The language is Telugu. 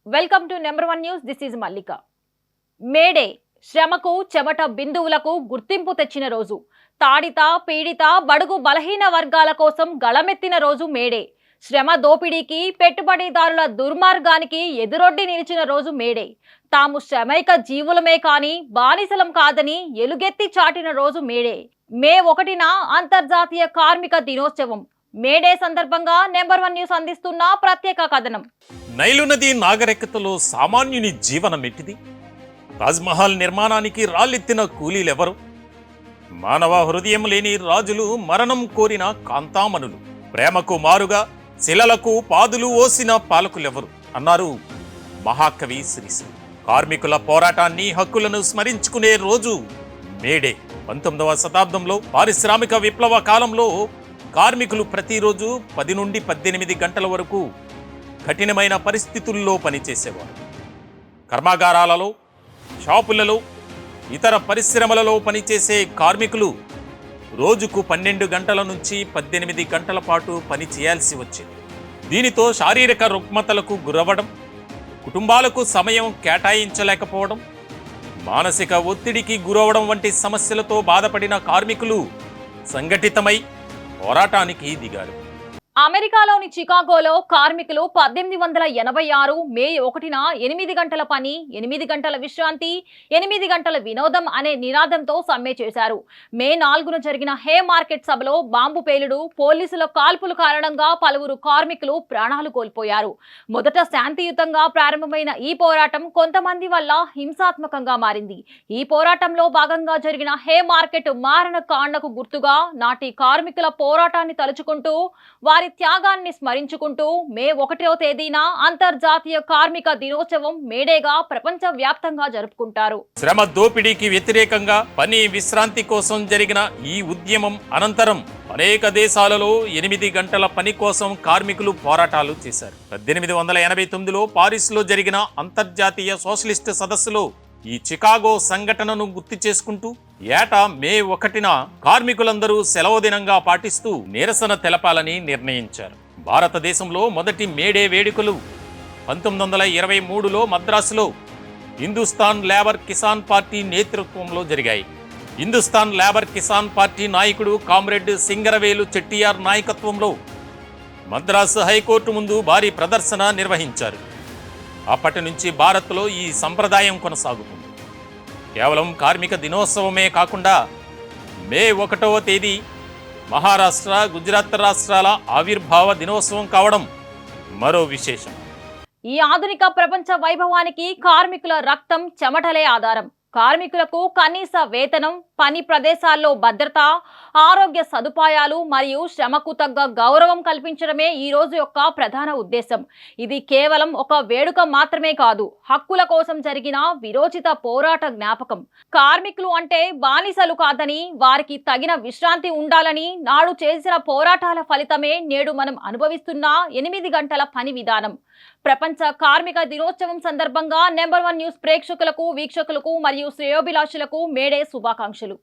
Welcome to number 1 news. This is Mallika. May Day శ్రమకు చెమట బిందువులకు గుర్తింపు తెచ్చిన రోజు. తాడిత పీడిత బడుగు బలహీన వర్గాల కోసం గళమెత్తిన రోజు మేడే. శ్రమ దోపిడీకి పెట్టుబడిదారుల దుర్మార్గానికి ఎదురొడ్డి నిలిచిన రోజు మేడే. తాము శ్రమైక జీవులమే కాని బానిసలం కాదని ఎలుగెత్తి చాటిన రోజు మేడే. మే 1న అంతర్జాతీయ కార్మిక దినోత్సవం. మేడే సందర్భంగా నెంబర్ 1 న్యూస్ అందిస్తున్న ప్రత్యేక కథనం. నైలు నది నాగరికతలో సామాన్యుని జీవనమెట్టిది. తాజ్మహల్ నిర్మాణానికి రాళ్ళెత్తిన కూలీలెవరు? మానవ హృదయం లేని రాజులు, మరణం కోరిన కాంతామణులు, ప్రేమకు మారుగా శిలలకు పాదులు ఓసిన పాలకులెవరు అన్నారు మహాకవి శ్రీశ్రీ. కార్మికుల పోరాటాన్ని, హక్కులను స్మరించుకునే రోజు మేడే. 19వ శతాబ్దంలో పారిశ్రామిక విప్లవ కాలంలో కార్మికులు ప్రతిరోజు 10 నుండి 18 గంటల వరకు కఠినమైన పరిస్థితుల్లో పనిచేసేవారు. కర్మాగారాలలో, షాపులలో, ఇతర పరిశ్రమలలో పనిచేసే కార్మికులు రోజుకు 12 గంటల నుంచి 18 గంటల పాటు పని చేయాల్సి వచ్చేది. దీనితో శారీరక రుగ్మతలకు గురవ్వడం, కుటుంబాలకు సమయం కేటాయించలేకపోవడం, మానసిక ఒత్తిడికి గురవడం వంటి సమస్యలతో బాధపడిన కార్మికులు సంఘటితమై పోరాటానికి దిగారు. అమెరికాలోని చికాగోలో కార్మికులు 1886 మే 1న 8 గంటల పని, 8 గంటల విశ్రాంతి, 8 గంటల వినోదం అనే నినాదంతో సమ్మె చేశారు. మే 4న జరిగిన హే మార్కెట్ సభలో బాంబు పేలుడు, పోలీసుల కాల్పుల కారణంగా పలువురు కార్మికులు ప్రాణాలు కోల్పోయారు. మొదట శాంతియుతంగా ప్రారంభమైన ఈ పోరాటం కొంతమంది వల్ల హింసాత్మకంగా మారింది. ఈ పోరాటంలో భాగంగా జరిగిన హే మార్కెట్ మారణ కాండకు గుర్తుగా నాటి కార్మికుల పోరాటాన్ని తలుచుకుంటూ, వారి త్యాగాన్ని స్మరించుకుంటూ మే 1వ తేదీన అంతర్జాతీయ కార్మిక దినోత్సవం మేడేగా ప్రపంచ వ్యాప్తంగా జరుపుకుంటారు. శ్రమ దోపిడీకి వ్యతిరేకంగా పని, విశ్రాంతి కోసం జరిగిన ఈ ఉద్యమం అనంతరం అనేక దేశాలలో 8 గంటల పని కోసం కార్మికులు పోరాటాలు చేశారు. 1889లో పారిస్లో జరిగిన అంతర్జాతీయ సోషలిస్ట్ సదస్సులో ఈ చికాగో సంఘటనను గుర్తు చేసుకుంటూ ఏటా మే 1న కార్మికులందరూ సెలవు దినంగా పాటిస్తూ నిరసన తెలపాలని నిర్ణయించారు. భారతదేశంలో మొదటి మేడే వేడుకలు 1923లో మద్రాసులో హిందుస్థాన్ లేబర్ కిసాన్ పార్టీ నేతృత్వంలో జరిగాయి. హిందుస్థాన్ లేబర్ కిసాన్ పార్టీ నాయకుడు కామ్రేడ్ సింగరవేలు చెట్టియార్ నాయకత్వంలో మద్రాసు హైకోర్టు ముందు భారీ ప్రదర్శన నిర్వహించారు. అప్పటి నుంచి భారత్లో ఈ సంప్రదాయం కొనసాగుతుంది. కేవలం కార్మిక దినోత్సవమే కాకుండా మే 1వ తేదీ మహారాష్ట్ర, గుజరాత్ రాష్ట్రాల ఆవిర్భావ దినోత్సవం కావడం మరో విశేషం. ఈ ఆధునిక ప్రపంచ వైభవానికి కార్మికుల రక్తం, చెమటలే ఆధారం. కార్మికులకు కనీస వేతనం, పని ప్రదేశాల్లో భద్రత, ఆరోగ్య సదుపాయాలు మరియు శ్రమకు తగ్గ గౌరవం కల్పించడమే ఈ రోజు యొక్క ప్రధాన ఉద్దేశం. ఇది కేవలం ఒక వేడుక మాత్రమే కాదు, హక్కుల కోసం జరిగిన విరోచిత పోరాట జ్ఞాపకం. కార్మికులు అంటే బానిసలు కాదని, వారికి తగిన విశ్రాంతి ఉండాలని నాడు చేసిన పోరాటాల ఫలితమే నేడు మనం అనుభవిస్తున్న 8 గంటల పని విధానం. ప్రపంచ కార్మిక దినోత్సవం సందర్భంగా నెంబర్ 1 న్యూస్ ప్రేక్షకులకు, వీక్షకులకు మరియు శ్రేయోభిలాషులకు మేడే శుభాకాంక్షలు.